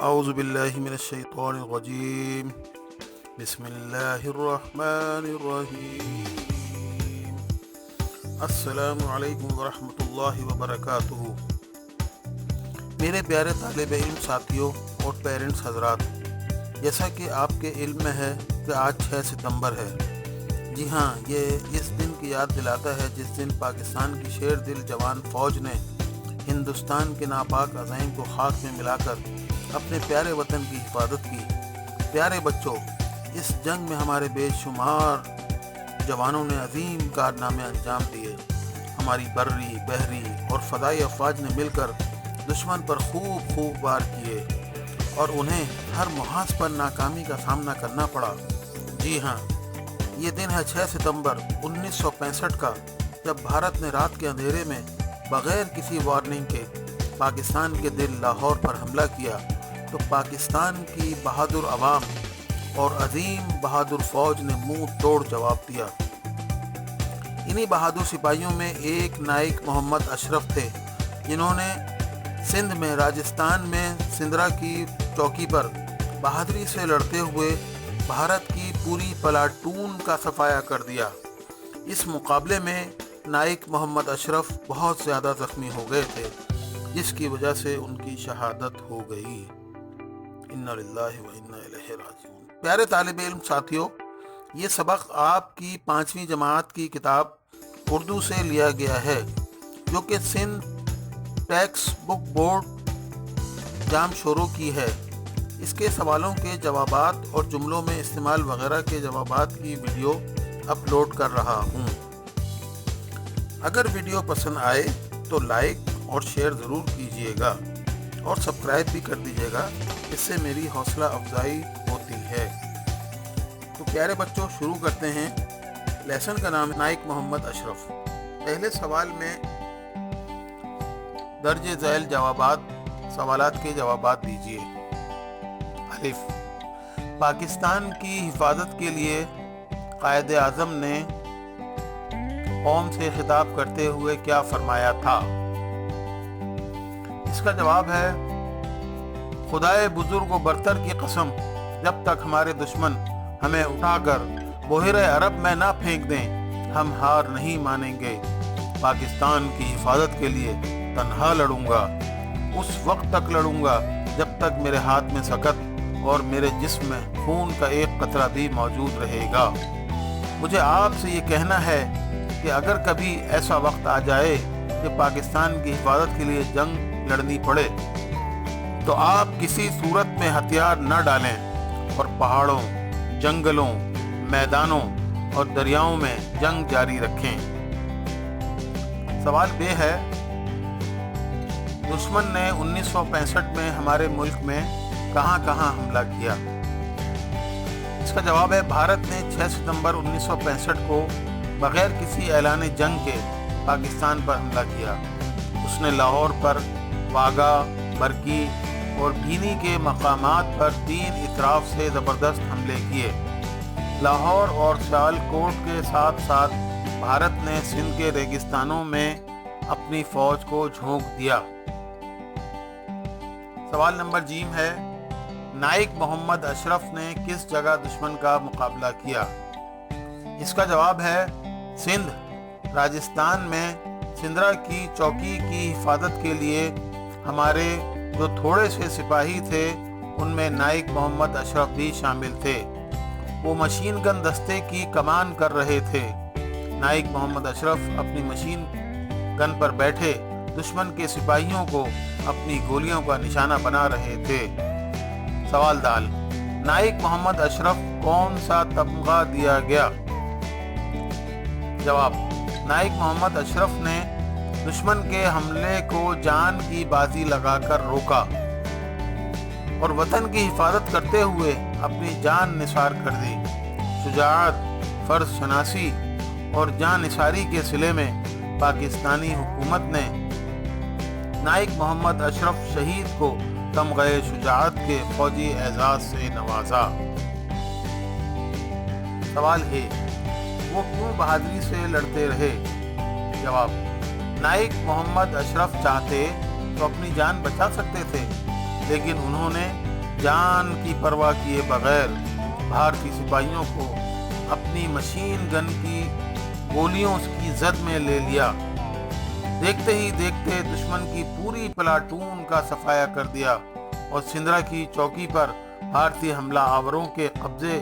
اعوذ باللہ من الشیطان الرجیم بسم اللہ الرحمن الرحیم السلام علیکم ورحمۃ اللہ وبرکاتہ۔ میرے پیارے طالب علم ساتھیوں اور پیرنٹس حضرات، جیسا کہ آپ کے علم میں ہے کہ آج 6 ستمبر ہے۔ جی ہاں، یہ اس دن کی یاد دلاتا ہے جس دن پاکستان کی شیر دل جوان فوج نے ہندوستان کے ناپاک عزائم کو خاک میں ملا کر اپنے پیارے وطن کی حفاظت کی۔ پیارے بچوں، اس جنگ میں ہمارے بے شمار جوانوں نے عظیم کارنامے انجام دیے۔ ہماری بری، بحری اور فضائی افواج نے مل کر دشمن پر خوب وار کیے اور انہیں ہر محاذ پر ناکامی کا سامنا کرنا پڑا۔ جی ہاں، یہ دن ہے 6 ستمبر 1965 کا، جب بھارت نے رات کے اندھیرے میں بغیر کسی وارننگ کے پاکستان کے دل لاہور پر حملہ کیا تو پاکستان کی بہادر عوام اور عظیم بہادر فوج نے منہ توڑ جواب دیا۔ انہی بہادر سپاہیوں میں ایک نائک محمد اشرف تھے، جنہوں نے سندھ میں راجستھان میں سندرا کی چوکی پر بہادری سے لڑتے ہوئے بھارت کی پوری پلاٹون کا صفایا کر دیا۔ اس مقابلے میں نائک محمد اشرف بہت زیادہ زخمی ہو گئے تھے، جس کی وجہ سے ان کی شہادت ہو گئی۔ انا للہ و انا الیہ راجعون۔ پیارے طالب علم ساتھیوں، یہ سبق آپ کی 5ویں جماعت کی کتاب اردو سے لیا گیا ہے، جو کہ سندھ ٹیکسٹ بک بورڈ جام شروع کی ہے۔ اس کے سوالوں کے جوابات اور جملوں میں استعمال وغیرہ کے جوابات کی ویڈیو اپلوڈ کر رہا ہوں۔ اگر ویڈیو پسند آئے تو لائک اور شیئر ضرور کیجیے گا اور سبسکرائب بھی کر دیجیے گا، اس سے میری حوصلہ افزائی ہوتی ہے۔ تو پیارے بچوں، شروع کرتے ہیں۔ لیسن کا نام ہے نائک محمد اشرف۔ پہلے سوال میں درج ذیل سوالات کے جوابات دیجیے۔ الف، پاکستان کی حفاظت کے لیے قائد اعظم نے قوم سے خطاب کرتے ہوئے کیا فرمایا تھا؟ اس کا جواب ہے، خدائے بزرگ و برتر کی قسم، جب تک ہمارے دشمن ہمیں اٹھا کر بحیرہ عرب میں نہ پھینک دیں، ہم ہار نہیں مانیں گے۔ پاکستان کی حفاظت کے لیے تنہا لڑوں گا، اس وقت تک لڑوں گا جب تک میرے ہاتھ میں سکت اور میرے جسم میں خون کا ایک قطرہ بھی موجود رہے گا۔ مجھے آپ سے یہ کہنا ہے کہ اگر کبھی ایسا وقت آ جائے کہ پاکستان کی حفاظت کے لیے جنگ لڑنی پڑے تو آپ کسی صورت میں ہتھیار نہ ڈالیں اور پہاڑوں، جنگلوں، میدانوں اور دریاؤں میں جنگ جاری رکھیں۔ سوال بے ہے، دشمن نے 1965 میں ہمارے ملک میں کہاں حملہ کیا؟ اس کا جواب ہے، بھارت نے 6 ستمبر 1965 کو بغیر کسی اعلان جنگ کے پاکستان پر حملہ کیا۔ اس نے لاہور پر، واگا، برکی اور بھینی کے مقامات پر 3 اطراف سے زبردست حملے کیے۔ لاہور اور سیال کوٹ کے ساتھ ساتھ بھارت نے سندھ کے ریگستانوں میں اپنی فوج کو جھونک دیا۔ سوال نمبر جیم ہے، نائک محمد اشرف نے کس جگہ دشمن کا مقابلہ کیا؟ اس کا جواب ہے، سندھ، راجستھان میں سندرا کی چوکی کی حفاظت کے لیے ہمارے جو تھوڑے سے سپاہی تھے، ان میں نائک محمد اشرف بھی شامل تھے۔ وہ مشین گن دستے کی کمان کر رہے تھے۔ نائک محمد اشرف اپنی مشین گن پر بیٹھے دشمن کے سپاہیوں کو اپنی گولیوں کا نشانہ بنا رہے تھے۔ سوال دال، نائک محمد اشرف کون سا تمغہ دیا گیا؟ جواب، نائک محمد اشرف نے دشمن کے حملے کو جان کی بازی لگا کر روکا اور وطن کی حفاظت کرتے ہوئے اپنی جان نثار کر دی۔ شجاعت، فرض شناسی اور جان نثاری کے صلے میں پاکستانی حکومت نے نائک محمد اشرف شہید کو تمغہ شجاعت کے فوجی اعزاز سے نوازا۔ سوال ہے، وہ کیوں بہادری سے لڑتے رہے؟ جواب، نائک محمد اشرف چاہتے تو اپنی جان بچا سکتے تھے، لیکن انہوں نے جان کی پرواہ کیے بغیر بھارتی سپاہیوں کو اپنی مشین گن کی گولیوں کی زد میں لے لیا۔ دیکھتے ہی دیکھتے دشمن کی پوری پلاٹون کا صفایا کر دیا اور سندرا کی چوکی پر بھارتی حملہ آوروں کے قبضے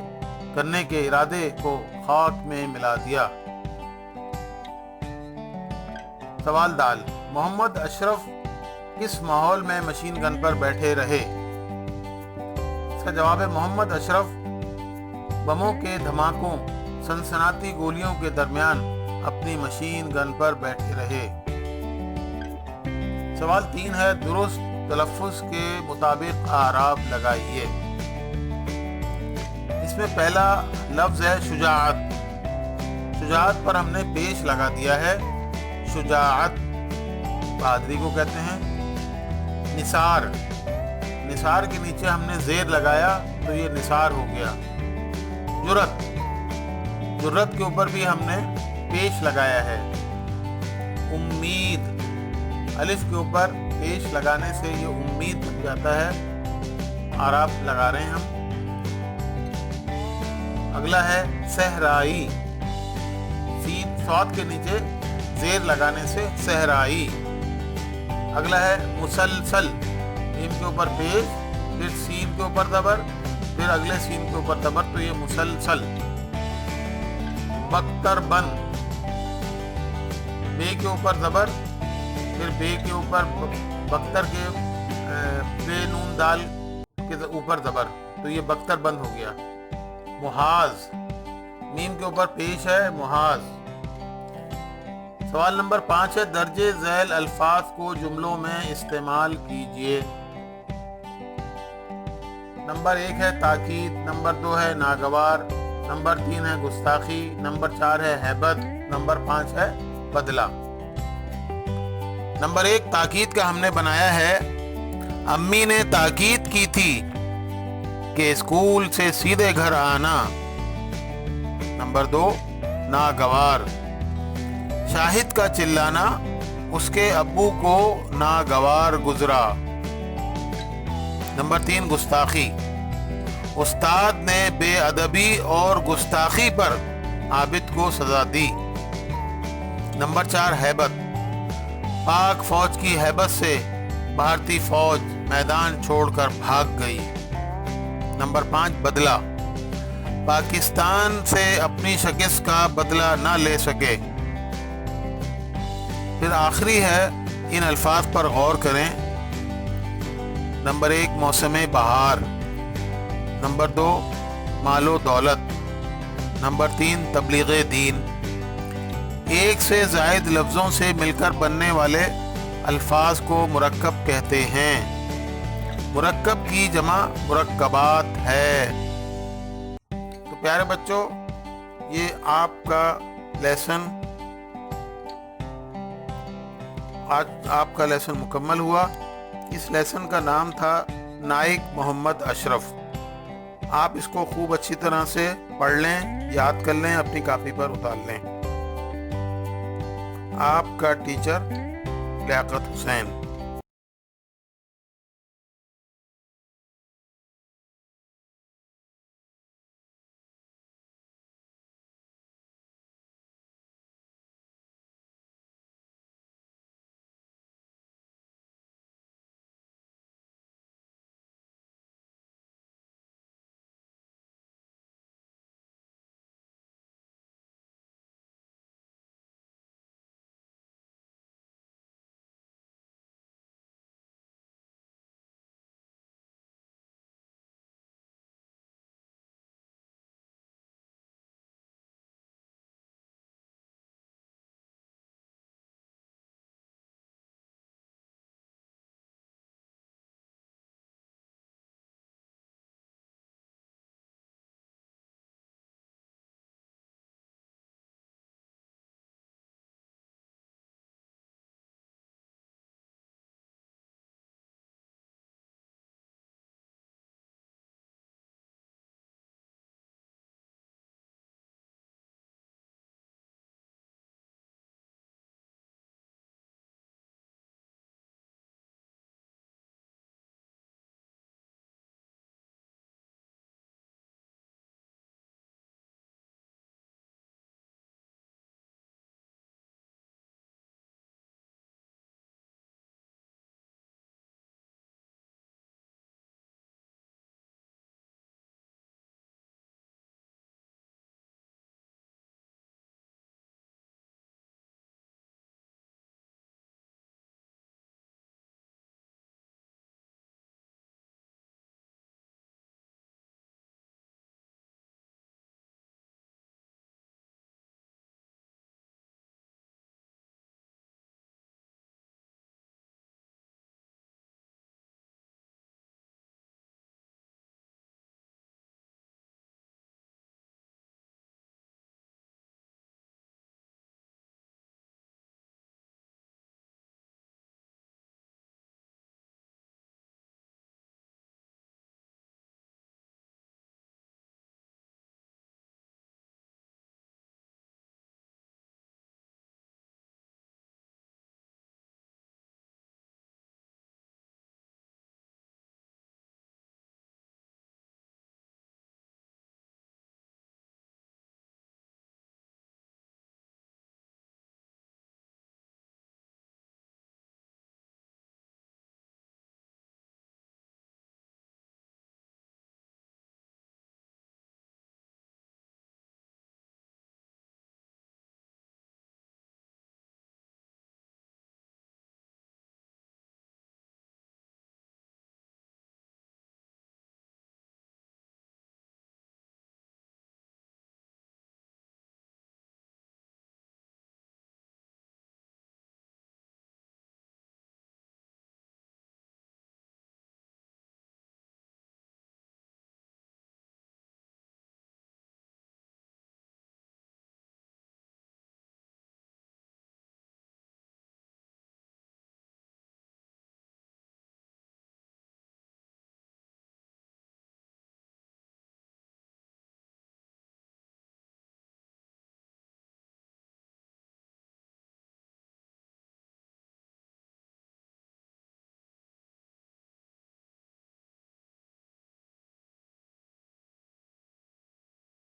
کرنے کے ارادے کو خاک میں ملا دیا۔ سوال دال، محمد اشرف کس ماحول میں مشین گن پر بیٹھے رہے؟ اس کا جواب ہے محمد اشرف بموں کے دھماکوں، سنسناتی گولیوں کے درمیان اپنی مشین گن پر بیٹھے رہے۔ سوال 3 ہے، درست تلفظ کے مطابق اعراب لگائیے۔ اس میں پہلا لفظ ہے شجاعت۔ شجاعت پر ہم نے پیش لگا دیا ہے، شجاعت بہادری کو کہتے ہیں۔ نثار، نثار کے نیچے ہم نے زیر لگایا تو یہ نثار ہو گیا۔ جرأت، جرأت کے اوپر بھی ہم نے پیش لگایا ہے۔ امید، الف کے اوپر پیش لگانے سے یہ امید بن جاتا ہے، اعراب لگا رہے ہیں ہم۔ اگلا ہے صحرائی، سین صاد کے نیچے زیر لگانے سے صحرائی۔ اگلا ہے مسلسل، میم کے اوپر پیش، پھر سین کے اوپر زبر، پھر اگلے سین کے اوپر زبر، تو یہ مسلسل۔ بختر بند، بے کے اوپر زبر، پھر بے کے اوپر بختر کے بے نون دال کے اوپر زبر، تو یہ بختر بند ہو گیا۔ محاذ، میم کے اوپر پیش ہے محاذ۔ سوال نمبر 5 ہے، درجے ذیل الفاظ کو جملوں میں استعمال کیجیے۔ نمبر 1 ہے تاکید، نمبر 2 ہے ناگوار، نمبر 3 ہے گستاخی، نمبر 4 ہے ہیبت، نمبر 5 ہے بدلہ۔ نمبر 1 تاکید کا ہم نے بنایا ہے، امی نے تاکید کی تھی کہ اسکول سے سیدھے گھر آنا۔ نمبر 2 ناگوار، شاہد کا چلانا اس کے ابو کو ناگوار گزرا۔ نمبر 3 گستاخی، استاد نے بے ادبی اور گستاخی پر عابد کو سزا دی۔ نمبر 4 ہیبت، پاک فوج کی ہیبت سے بھارتی فوج میدان چھوڑ کر بھاگ گئی۔ نمبر 5 بدلہ، پاکستان سے اپنی شکست کا بدلہ نہ لے سکے۔ پھر آخری ہے، ان الفاظ پر غور کریں۔ نمبر 1 موسم بہار، نمبر 2 مال و دولت، نمبر 3 تبلیغ دین۔ ایک سے زائد لفظوں سے مل کر بننے والے الفاظ کو مرکب کہتے ہیں۔ مرکب کی جمع مرکبات ہے۔ تو پیارے بچوں، یہ آپ کا لیسن، آج آپ کا لیسن مکمل ہوا۔ اس لیسن کا نام تھا نائک محمد اشرف۔ آپ اس کو خوب اچھی طرح سے پڑھ لیں، یاد کر لیں، اپنی کاپی پر اتار لیں۔ آپ کا ٹیچر لیاقت حسین۔